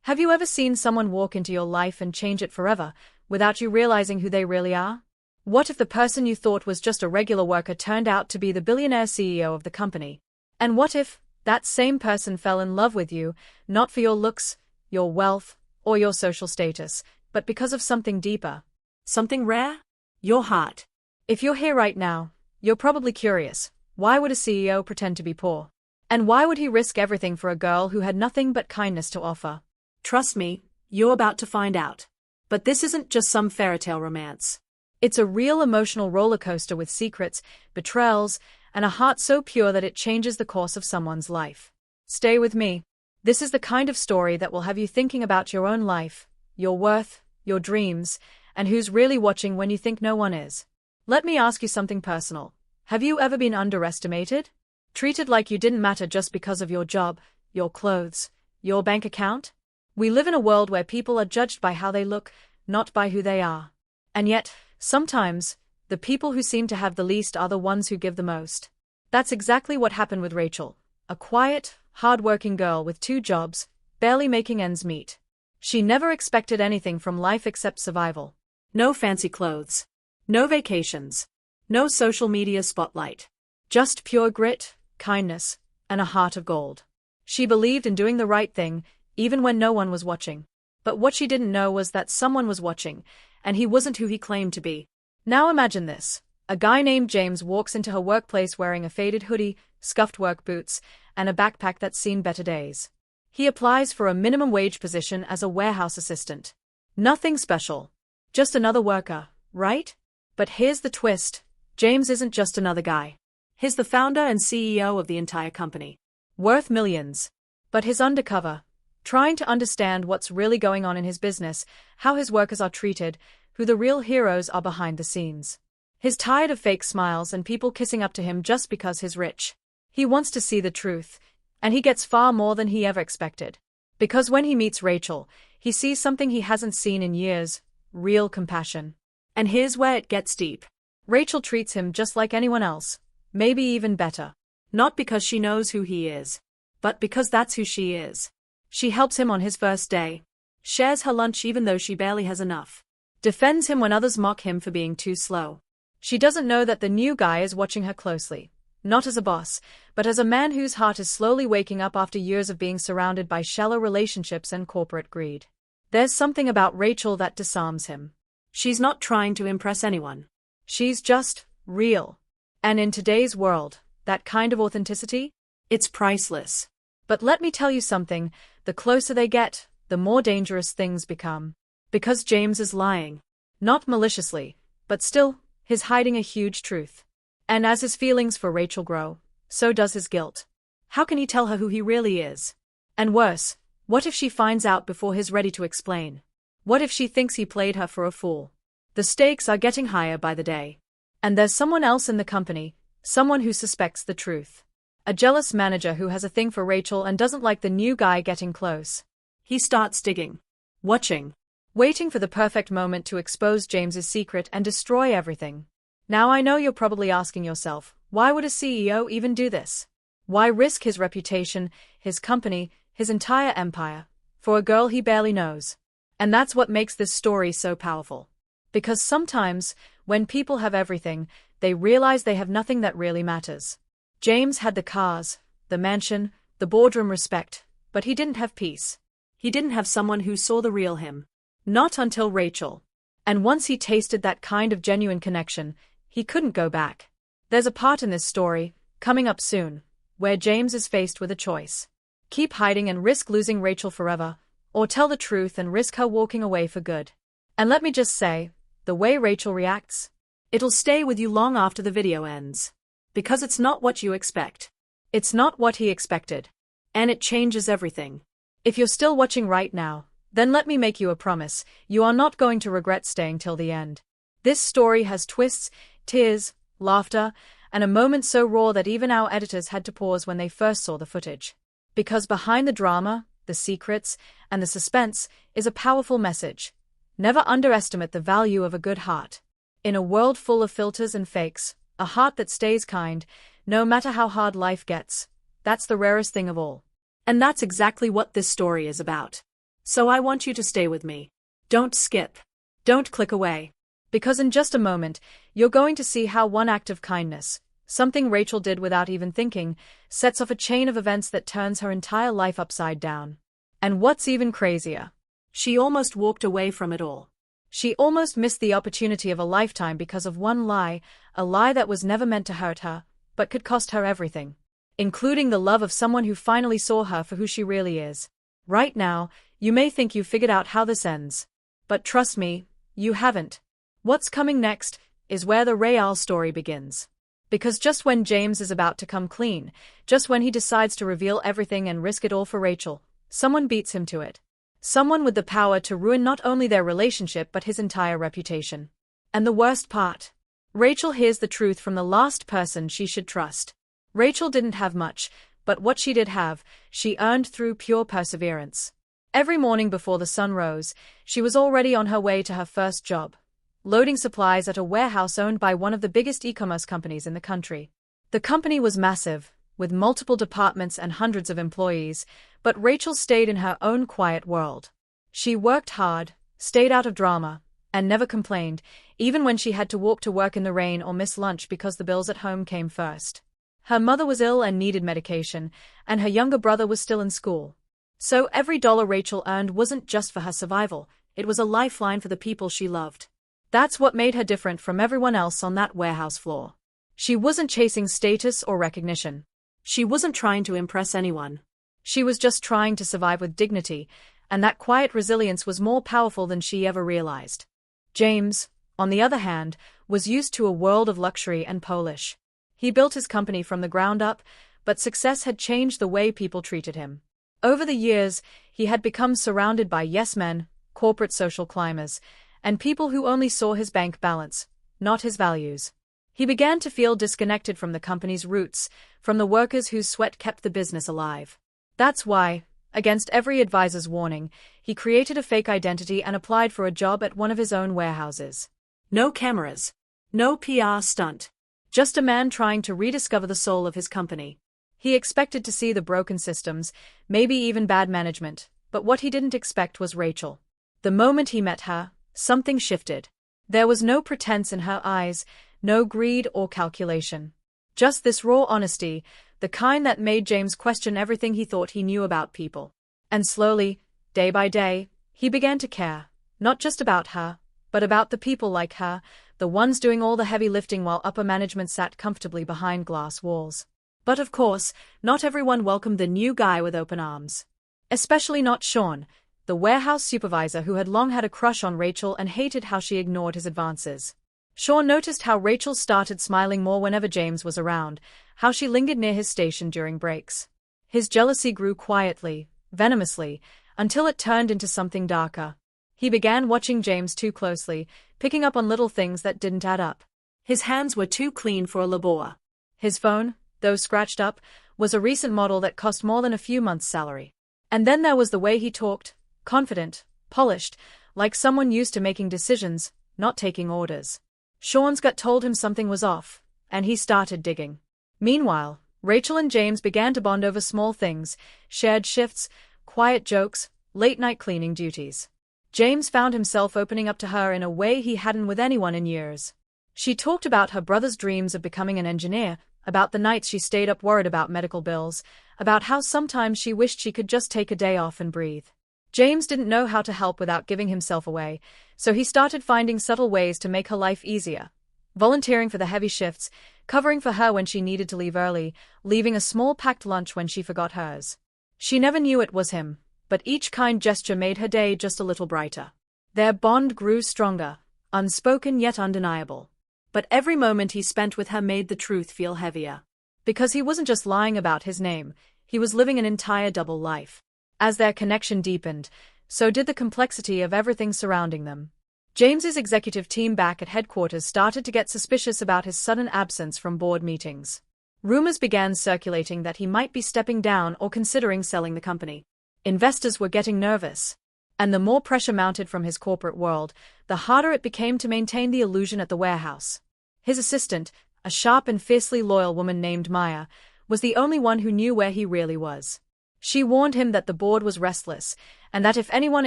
Have you ever seen someone walk into your life and change it forever, without you realizing who they really are? What if the person you thought was just a regular worker turned out to be the billionaire CEO of the company? And what if that same person fell in love with you, not for your looks, your wealth, or your social status, but because of something deeper? Something rare? Your heart. If you're here right now, you're probably curious, why would a CEO pretend to be poor? And why would he risk everything for a girl who had nothing but kindness to offer? Trust me, you're about to find out. But this isn't just some fairytale romance. It's a real emotional roller coaster with secrets, betrayals, and a heart so pure that it changes the course of someone's life. Stay with me. This is the kind of story that will have you thinking about your own life, your worth, your dreams, and who's really watching when you think no one is. Let me ask you something personal. Have you ever been underestimated? Treated like you didn't matter just because of your job, your clothes, your bank account? We live in a world where people are judged by how they look, not by who they are. And yet, sometimes, the people who seem to have the least are the ones who give the most. That's exactly what happened with Rachel, a quiet, hard-working girl with 2 jobs, barely making ends meet. She never expected anything from life except survival. No fancy clothes. No vacations. No social media spotlight. Just pure grit, kindness, and a heart of gold. She believed in doing the right thing, even when no one was watching. But what she didn't know was that someone was watching, and he wasn't who he claimed to be. Now imagine this. A guy named James walks into her workplace wearing a faded hoodie, scuffed work boots, and a backpack that's seen better days. He applies for a minimum wage position as a warehouse assistant. Nothing special. Just another worker, right? But here's the twist. James isn't just another guy. He's the founder and CEO of the entire company. Worth millions. But he's undercover, trying to understand what's really going on in his business, how his workers are treated, who the real heroes are behind the scenes. He's tired of fake smiles and people kissing up to him just because he's rich. He wants to see the truth, and he gets far more than he ever expected. Because when he meets Rachel, he sees something he hasn't seen in years, real compassion. And here's where it gets deep. Rachel treats him just like anyone else, maybe even better. Not because she knows who he is, but because that's who she is. She helps him on his first day, shares her lunch even though she barely has enough, defends him when others mock him for being too slow. She doesn't know that the new guy is watching her closely, not as a boss, but as a man whose heart is slowly waking up after years of being surrounded by shallow relationships and corporate greed. There's something about Rachel that disarms him. She's not trying to impress anyone. She's just real. And in today's world, that kind of authenticity? It's priceless. But let me tell you something, the closer they get, the more dangerous things become. Because James is lying. Not maliciously, but still, he's hiding a huge truth. And as his feelings for Rachel grow, so does his guilt. How can he tell her who he really is? And worse, what if she finds out before he's ready to explain? What if she thinks he played her for a fool? The stakes are getting higher by the day. And there's someone else in the company, someone who suspects the truth. A jealous manager who has a thing for Rachel and doesn't like the new guy getting close. He starts digging, watching, waiting for the perfect moment to expose James's secret and destroy everything. Now I know you're probably asking yourself, why would a CEO even do this? Why risk his reputation, his company, his entire empire, for a girl he barely knows? And that's what makes this story so powerful. Because sometimes, when people have everything, they realize they have nothing that really matters. James had the cars, the mansion, the boardroom respect, but he didn't have peace. He didn't have someone who saw the real him. Not until Rachel. And once he tasted that kind of genuine connection, he couldn't go back. There's a part in this story, coming up soon, where James is faced with a choice. Keep hiding and risk losing Rachel forever, or tell the truth and risk her walking away for good. And let me just say, the way Rachel reacts, it'll stay with you long after the video ends. Because it's not what you expect. It's not what he expected. And it changes everything. If you're still watching right now, then let me make you a promise, you are not going to regret staying till the end. This story has twists, tears, laughter, and a moment so raw that even our editors had to pause when they first saw the footage. Because behind the drama, the secrets, and the suspense is a powerful message. Never underestimate the value of a good heart. In a world full of filters and fakes, a heart that stays kind, no matter how hard life gets, that's the rarest thing of all. And that's exactly what this story is about. So I want you to stay with me. Don't skip. Don't click away. Because in just a moment, you're going to see how one act of kindness, something Rachel did without even thinking, sets off a chain of events that turns her entire life upside down. And what's even crazier? She almost walked away from it all. She almost missed the opportunity of a lifetime because of one lie, a lie that was never meant to hurt her, but could cost her everything, including the love of someone who finally saw her for who she really is. Right now, you may think you've figured out how this ends. But trust me, you haven't. What's coming next is where the real story begins. Because just when James is about to come clean, just when he decides to reveal everything and risk it all for Rachel, someone beats him to it. Someone with the power to ruin not only their relationship but his entire reputation. And the worst part? Rachel hears the truth from the last person she should trust. Rachel didn't have much, but what she did have, she earned through pure perseverance. Every morning before the sun rose, she was already on her way to her first job, loading supplies at a warehouse owned by one of the biggest e-commerce companies in the country. The company was massive, with multiple departments and hundreds of employees, but Rachel stayed in her own quiet world. She worked hard, stayed out of drama, and never complained, even when she had to walk to work in the rain or miss lunch because the bills at home came first. Her mother was ill and needed medication, and her younger brother was still in school. So every dollar Rachel earned wasn't just for her survival, it was a lifeline for the people she loved. That's what made her different from everyone else on that warehouse floor. She wasn't chasing status or recognition. She wasn't trying to impress anyone. She was just trying to survive with dignity, and that quiet resilience was more powerful than she ever realized. James, on the other hand, was used to a world of luxury and polish. He built his company from the ground up, but success had changed the way people treated him. Over the years, he had become surrounded by yes-men, corporate social climbers, and people who only saw his bank balance, not his values. He began to feel disconnected from the company's roots, from the workers whose sweat kept the business alive. That's why, against every advisor's warning, he created a fake identity and applied for a job at one of his own warehouses. No cameras. No PR stunt. Just a man trying to rediscover the soul of his company. He expected to see the broken systems, maybe even bad management, but what he didn't expect was Rachel. The moment he met her, something shifted. There was no pretense in her eyes, no greed or calculation. Just this raw honesty, the kind that made James question everything he thought he knew about people. And slowly, day by day, he began to care, not just about her, but about the people like her, the ones doing all the heavy lifting while upper management sat comfortably behind glass walls. But of course, not everyone welcomed the new guy with open arms. Especially not Sean, the warehouse supervisor who had long had a crush on Rachel and hated how she ignored his advances. Sean noticed how Rachel started smiling more whenever James was around, how she lingered near his station during breaks. His jealousy grew quietly, venomously, until it turned into something darker. He began watching James too closely, picking up on little things that didn't add up. His hands were too clean for a labor. His phone, though scratched up, was a recent model that cost more than a few months' salary. And then there was the way he talked, confident, polished, like someone used to making decisions, not taking orders. Sean's gut told him something was off, and he started digging. Meanwhile, Rachel and James began to bond over small things, shared shifts, quiet jokes, late-night cleaning duties. James found himself opening up to her in a way he hadn't with anyone in years. She talked about her brother's dreams of becoming an engineer, about the nights she stayed up worried about medical bills, about how sometimes she wished she could just take a day off and breathe. James didn't know how to help without giving himself away, so he started finding subtle ways to make her life easier. Volunteering for the heavy shifts, covering for her when she needed to leave early, leaving a small packed lunch when she forgot hers. She never knew it was him, but each kind gesture made her day just a little brighter. Their bond grew stronger, unspoken yet undeniable. But every moment he spent with her made the truth feel heavier. Because he wasn't just lying about his name, he was living an entire double life. As their connection deepened, so did the complexity of everything surrounding them. James's executive team back at headquarters started to get suspicious about his sudden absence from board meetings. Rumors began circulating that he might be stepping down or considering selling the company. Investors were getting nervous. And the more pressure mounted from his corporate world, the harder it became to maintain the illusion at the warehouse. His assistant, a sharp and fiercely loyal woman named Maya, was the only one who knew where he really was. She warned him that the board was restless, and that if anyone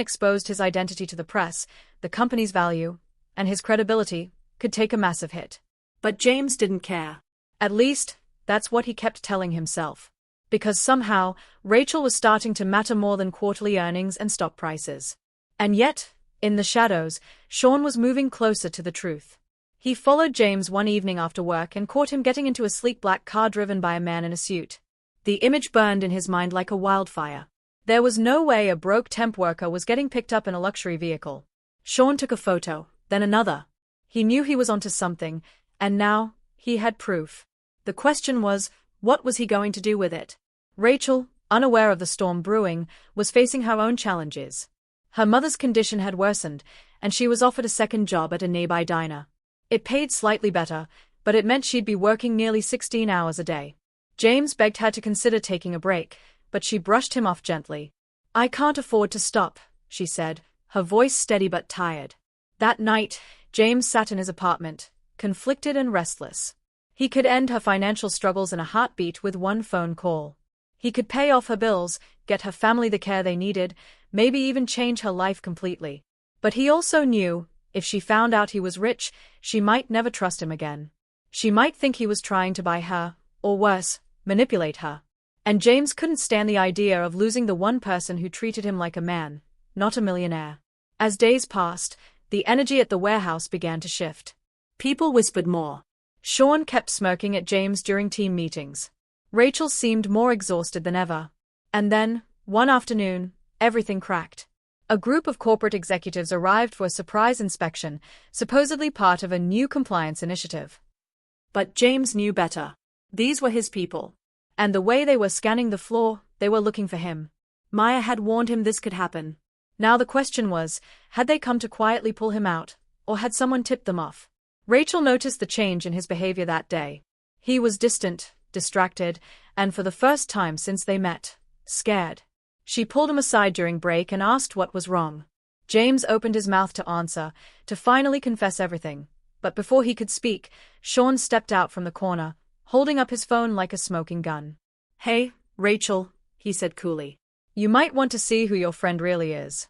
exposed his identity to the press, the company's value, and his credibility, could take a massive hit. But James didn't care. At least, that's what he kept telling himself. Because somehow, Rachel was starting to matter more than quarterly earnings and stock prices. And yet, in the shadows, Sean was moving closer to the truth. He followed James one evening after work and caught him getting into a sleek black car driven by a man in a suit. The image burned in his mind like a wildfire. There was no way a broke temp worker was getting picked up in a luxury vehicle. Sean took a photo, then another. He knew he was onto something, and now, he had proof. The question was, what was he going to do with it? Rachel, unaware of the storm brewing, was facing her own challenges. Her mother's condition had worsened, and she was offered a second job at a nearby diner. It paid slightly better, but it meant she'd be working nearly 16 hours a day. James begged her to consider taking a break, but she brushed him off gently. "I can't afford to stop," she said, her voice steady but tired. That night, James sat in his apartment, conflicted and restless. He could end her financial struggles in a heartbeat with one phone call. He could pay off her bills, get her family the care they needed, maybe even change her life completely. But he also knew, if she found out he was rich, she might never trust him again. She might think he was trying to buy her, or worse, manipulate her. And James couldn't stand the idea of losing the one person who treated him like a man, not a millionaire. As days passed, the energy at the warehouse began to shift. People whispered more. Sean kept smirking at James during team meetings. Rachel seemed more exhausted than ever. And then, one afternoon, everything cracked. A group of corporate executives arrived for a surprise inspection, supposedly part of a new compliance initiative. But James knew better. These were his people. And the way they were scanning the floor, they were looking for him. Maya had warned him this could happen. Now the question was, had they come to quietly pull him out, or had someone tipped them off? Rachel noticed the change in his behavior that day. He was distant, distracted, and for the first time since they met, scared. She pulled him aside during break and asked what was wrong. James opened his mouth to answer, to finally confess everything. But before he could speak, Sean stepped out from the corner, holding up his phone like a smoking gun. "Hey, Rachel," he said coolly. "You might want to see who your friend really is."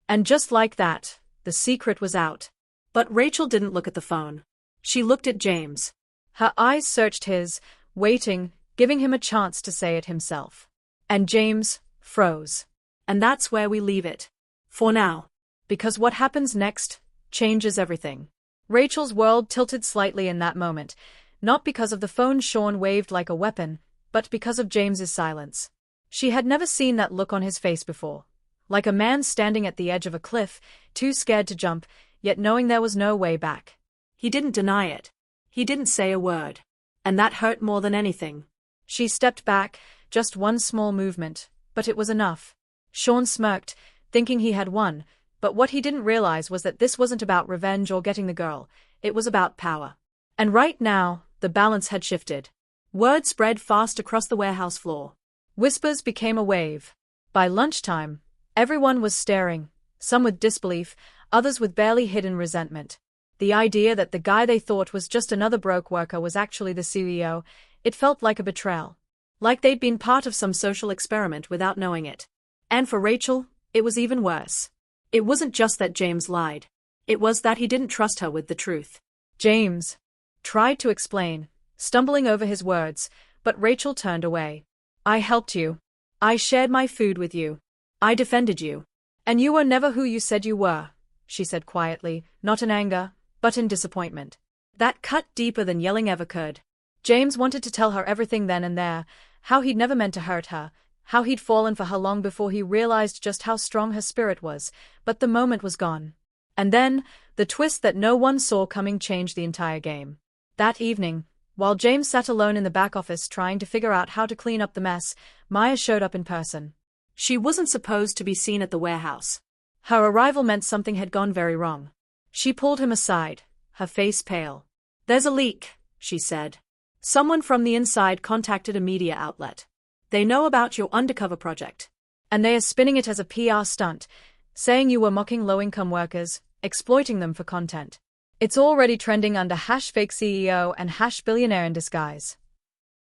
And just like that, the secret was out. But Rachel didn't look at the phone. She looked at James. Her eyes searched his, waiting, giving him a chance to say it himself. And James froze. And that's where we leave it. For now. Because what happens next changes everything. Rachel's world tilted slightly in that moment, not because of the phone Sean waved like a weapon, but because of James's silence. She had never seen that look on his face before. Like a man standing at the edge of a cliff, too scared to jump, yet knowing there was no way back. He didn't deny it. He didn't say a word. And that hurt more than anything. She stepped back, just one small movement, but it was enough. Sean smirked, thinking he had won, but what he didn't realize was that this wasn't about revenge or getting the girl, it was about power. And right now, the balance had shifted. Word spread fast across the warehouse floor. Whispers became a wave. By lunchtime, everyone was staring, some with disbelief, others with barely hidden resentment. The idea that the guy they thought was just another broke worker was actually the CEO, it felt like a betrayal. Like they'd been part of some social experiment without knowing it. And for Rachel, it was even worse. It wasn't just that James lied. It was that he didn't trust her with the truth. James tried to explain, stumbling over his words, but Rachel turned away. "I helped you. I shared my food with you. I defended you. And you were never who you said you were," she said quietly, not in anger, but in disappointment. That cut deeper than yelling ever could. James wanted to tell her everything then and there, how he'd never meant to hurt her, how he'd fallen for her long before he realized just how strong her spirit was, but the moment was gone. And then, the twist that no one saw coming changed the entire game. That evening, while James sat alone in the back office trying to figure out how to clean up the mess, Maya showed up in person. She wasn't supposed to be seen at the warehouse. Her arrival meant something had gone very wrong. She pulled him aside, her face pale. "There's a leak," she said. "Someone from the inside contacted a media outlet. They know about your undercover project. And they are spinning it as a PR stunt, saying you were mocking low-income workers, exploiting them for content. It's already trending under #FakeCEO and #billionaire in disguise."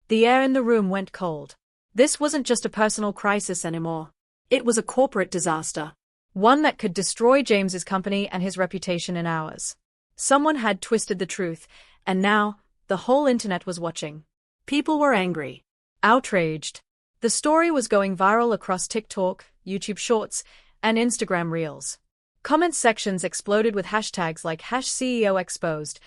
The air in the room went cold. This wasn't just a personal crisis anymore. It was a corporate disaster. One that could destroy James's company and his reputation in hours. Someone had twisted the truth, and now, the whole internet was watching. People were angry. Outraged. The story was going viral across TikTok, YouTube Shorts, and Instagram Reels. Comment sections exploded with hashtags like #CEO exposed,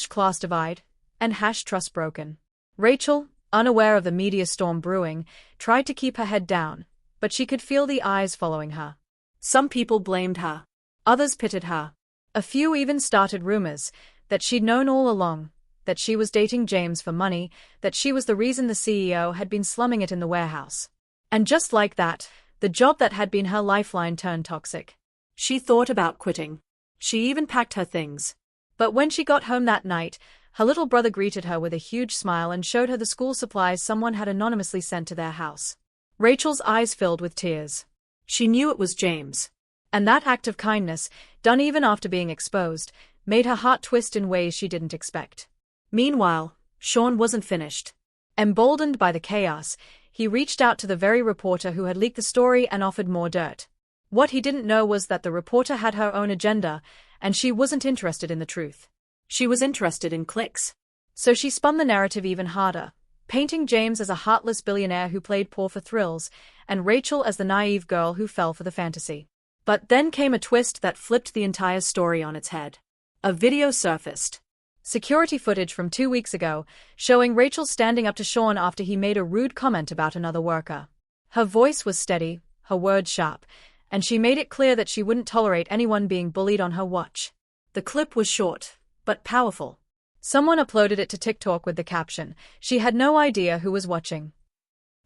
#class divide, and #trust broken. Rachel, unaware of the media storm brewing, tried to keep her head down, but she could feel the eyes following her. Some people blamed her. Others pitied her. A few even started rumors that she'd known all along, that she was dating James for money, that she was the reason the CEO had been slumming it in the warehouse. And just like that, the job that had been her lifeline turned toxic. She thought about quitting. She even packed her things. But when she got home that night, her little brother greeted her with a huge smile and showed her the school supplies someone had anonymously sent to their house. Rachel's eyes filled with tears. She knew it was James. And that act of kindness, done even after being exposed, made her heart twist in ways she didn't expect. Meanwhile, Sean wasn't finished. Emboldened by the chaos, he reached out to the very reporter who had leaked the story and offered more dirt. What he didn't know was that the reporter had her own agenda, and she wasn't interested in the truth. She was interested in clicks. So she spun the narrative even harder, painting James as a heartless billionaire who played poor for thrills, and Rachel as the naive girl who fell for the fantasy. But then came a twist that flipped the entire story on its head. A video surfaced. Security footage from 2 weeks ago, showing Rachel standing up to Sean after he made a rude comment about another worker. Her voice was steady, her words sharp, and she made it clear that she wouldn't tolerate anyone being bullied on her watch. The clip was short, but powerful. Someone uploaded it to TikTok with the caption, "She had no idea who was watching."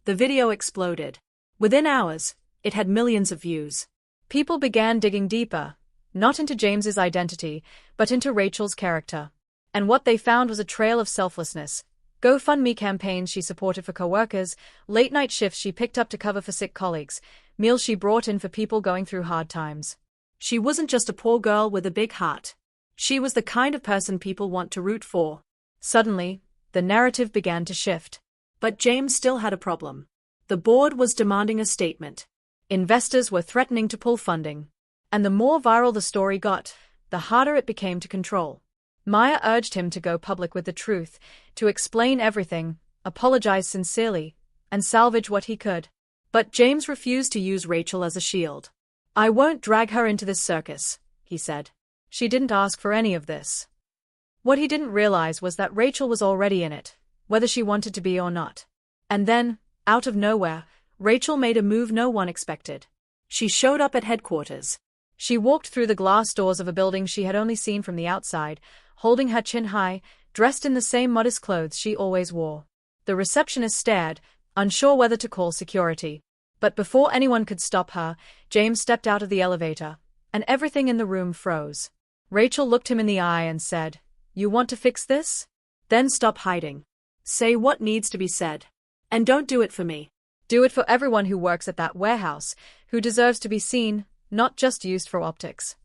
The video exploded. Within hours, it had millions of views. People began digging deeper, not into James's identity, but into Rachel's character. And what they found was a trail of selflessness. GoFundMe campaigns she supported for coworkers, late-night shifts she picked up to cover for sick colleagues, meals she brought in for people going through hard times. She wasn't just a poor girl with a big heart. She was the kind of person people want to root for. Suddenly, the narrative began to shift. But James still had a problem. The board was demanding a statement. Investors were threatening to pull funding. And the more viral the story got, the harder it became to control. Maya urged him to go public with the truth, to explain everything, apologize sincerely, and salvage what he could. But James refused to use Rachel as a shield. "I won't drag her into this circus," he said. "She didn't ask for any of this." What he didn't realize was that Rachel was already in it, whether she wanted to be or not. And then, out of nowhere, Rachel made a move no one expected. She showed up at headquarters. She walked through the glass doors of a building she had only seen from the outside, holding her chin high, dressed in the same modest clothes she always wore. The receptionist stared, unsure whether to call security. But before anyone could stop her, James stepped out of the elevator, and everything in the room froze. Rachel looked him in the eye and said, "You want to fix this? Then stop hiding. Say what needs to be said. And don't do it for me. Do it for everyone who works at that warehouse, who deserves to be seen, not just used for optics."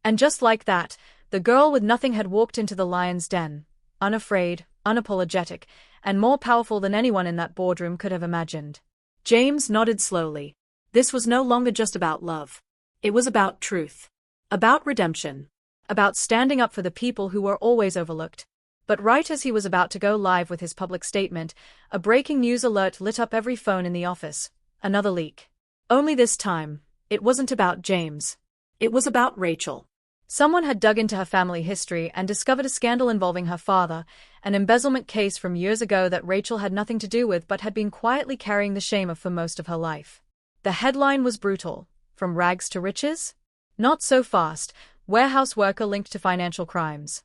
And just like that, the girl with nothing had walked into the lion's den, unafraid, unapologetic, and more powerful than anyone in that boardroom could have imagined. James nodded slowly. This was no longer just about love. It was about truth. About redemption. About standing up for the people who were always overlooked. But right as he was about to go live with his public statement, a breaking news alert lit up every phone in the office. Another leak. Only this time, it wasn't about James. It was about Rachel. Someone had dug into her family history and discovered a scandal involving her father, an embezzlement case from years ago that Rachel had nothing to do with but had been quietly carrying the shame of for most of her life. The headline was brutal. From rags to riches? Not so fast. Warehouse worker linked to financial crimes.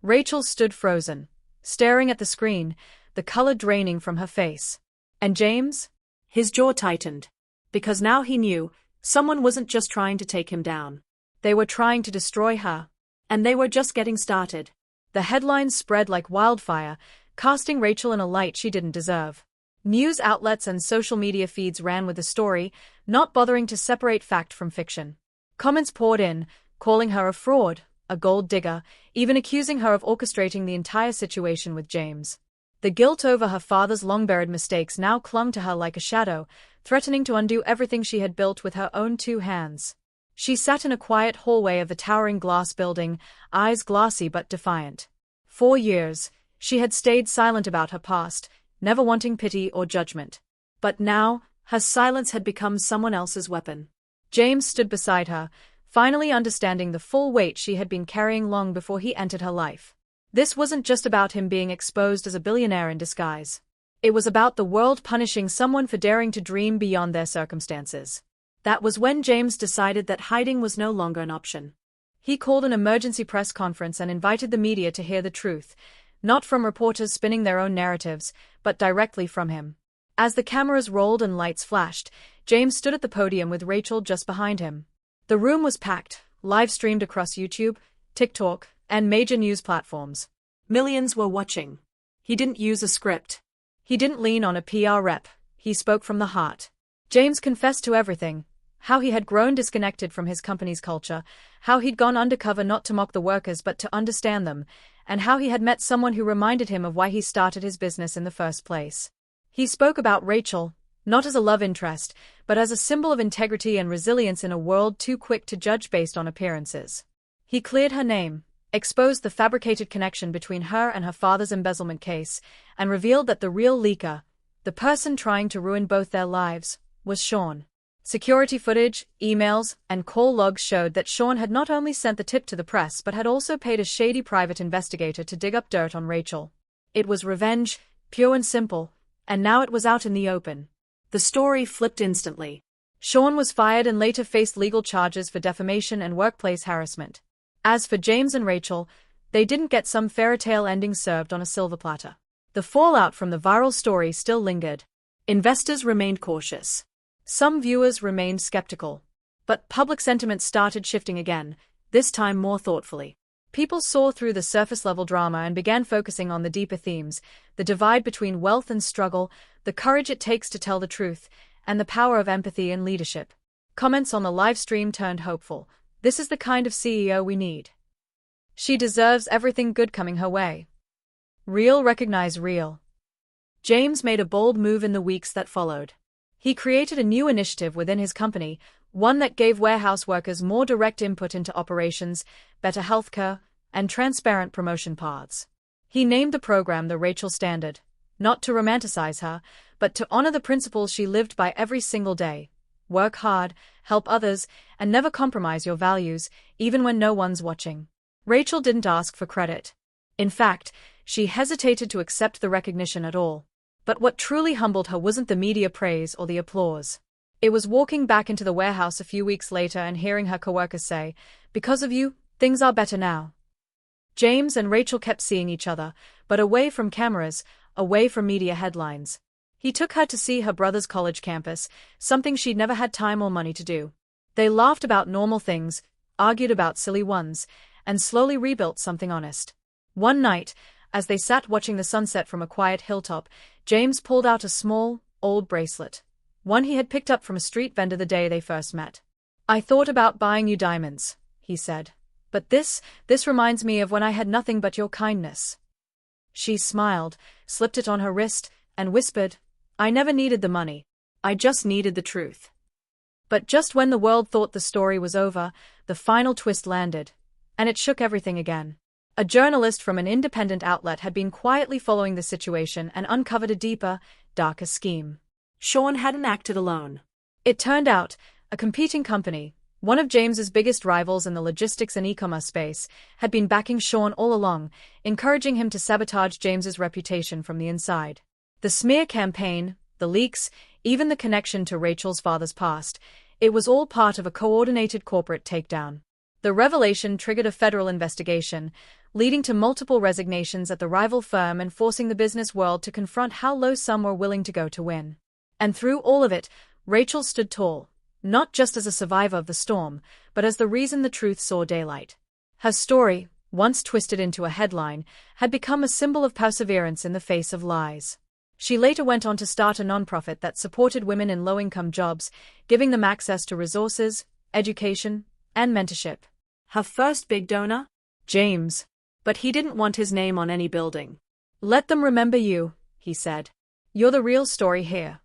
Rachel stood frozen, staring at the screen, the color draining from her face. And James? His jaw tightened. Because now he knew, someone wasn't just trying to take him down. They were trying to destroy her. And they were just getting started. The headlines spread like wildfire, casting Rachel in a light she didn't deserve. News outlets and social media feeds ran with the story, not bothering to separate fact from fiction. Comments poured in, calling her a fraud, a gold digger, even accusing her of orchestrating the entire situation with James. The guilt over her father's long-buried mistakes now clung to her like a shadow, threatening to undo everything she had built with her own 2 hands. She sat in a quiet hallway of the towering glass building, eyes glassy but defiant. 4 years, she had stayed silent about her past, never wanting pity or judgment. But now, her silence had become someone else's weapon. James stood beside her, finally understanding the full weight she had been carrying long before he entered her life. This wasn't just about him being exposed as a billionaire in disguise. It was about the world punishing someone for daring to dream beyond their circumstances. That was when James decided that hiding was no longer an option. He called an emergency press conference and invited the media to hear the truth, not from reporters spinning their own narratives, but directly from him. As the cameras rolled and lights flashed, James stood at the podium with Rachel just behind him. The room was packed, live-streamed across YouTube, TikTok, and major news platforms. Millions were watching. He didn't use a script. He didn't lean on a PR rep. He spoke from the heart. James confessed to everything. How he had grown disconnected from his company's culture, how he'd gone undercover not to mock the workers but to understand them, and how he had met someone who reminded him of why he started his business in the first place. He spoke about Rachel, not as a love interest, but as a symbol of integrity and resilience in a world too quick to judge based on appearances. He cleared her name, exposed the fabricated connection between her and her father's embezzlement case, and revealed that the real leaker, the person trying to ruin both their lives, was Sean. Security footage, emails, and call logs showed that Sean had not only sent the tip to the press but had also paid a shady private investigator to dig up dirt on Rachel. It was revenge, pure and simple, and now it was out in the open. The story flipped instantly. Sean was fired and later faced legal charges for defamation and workplace harassment. As for James and Rachel, they didn't get some fairy-tale ending served on a silver platter. The fallout from the viral story still lingered. Investors remained cautious. Some viewers remained skeptical. But public sentiment started shifting again, this time more thoughtfully. People saw through the surface-level drama and began focusing on the deeper themes, the divide between wealth and struggle, the courage it takes to tell the truth, and the power of empathy and leadership. Comments on the live stream turned hopeful. This is the kind of CEO we need. She deserves everything good coming her way. Real recognize real. James made a bold move in the weeks that followed. He created a new initiative within his company, one that gave warehouse workers more direct input into operations, better healthcare, and transparent promotion paths. He named the program the Rachel Standard, not to romanticize her, but to honor the principles she lived by every single day. Work hard, help others, and never compromise your values, even when no one's watching. Rachel didn't ask for credit. In fact, she hesitated to accept the recognition at all. But what truly humbled her wasn't the media praise or the applause. It was walking back into the warehouse a few weeks later and hearing her coworkers say, "Because of you, things are better now." James and Rachel kept seeing each other, but away from cameras, away from media headlines. He took her to see her brother's college campus, something she'd never had time or money to do. They laughed about normal things, argued about silly ones, and slowly rebuilt something honest. One night, as they sat watching the sunset from a quiet hilltop, James pulled out a small, old bracelet, one he had picked up from a street vendor the day they first met. "I thought about buying you diamonds," he said. "But this reminds me of when I had nothing but your kindness." She smiled, slipped it on her wrist, and whispered, "I never needed the money. I just needed the truth." But just when the world thought the story was over, the final twist landed, and it shook everything again. A journalist from an independent outlet had been quietly following the situation and uncovered a deeper, darker scheme. Sean hadn't acted alone. It turned out, a competing company, one of James's biggest rivals in the logistics and e-commerce space, had been backing Sean all along, encouraging him to sabotage James's reputation from the inside. The smear campaign, the leaks, even the connection to Rachel's father's past, it was all part of a coordinated corporate takedown. The revelation triggered a federal investigation, leading to multiple resignations at the rival firm and forcing the business world to confront how low some were willing to go to win. And through all of it, Rachel stood tall, not just as a survivor of the storm, but as the reason the truth saw daylight. Her story, once twisted into a headline, had become a symbol of perseverance in the face of lies. She later went on to start a nonprofit that supported women in low-income jobs, giving them access to resources, education, and mentorship. Her first big donor? James. But he didn't want his name on any building. "Let them remember you," he said. You're the real story here.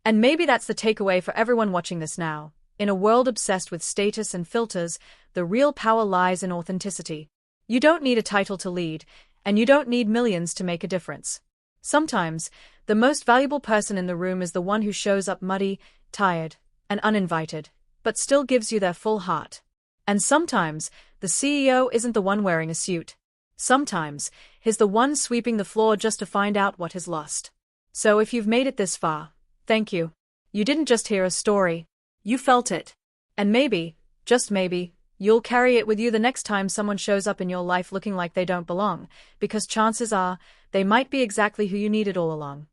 And maybe that's the takeaway for everyone watching this now. In a world obsessed with status and filters, the real power lies in authenticity. You don't need a title to lead, and you don't need millions to make a difference. Sometimes, the most valuable person in the room is the one who shows up muddy, tired, and uninvited, but still gives you their full heart. And sometimes, the CEO isn't the one wearing a suit. Sometimes, he's the one sweeping the floor just to find out what is lost. So if you've made it this far, thank you. You didn't just hear a story. You felt it. And maybe, just maybe, you'll carry it with you the next time someone shows up in your life looking like they don't belong, because chances are, they might be exactly who you needed all along.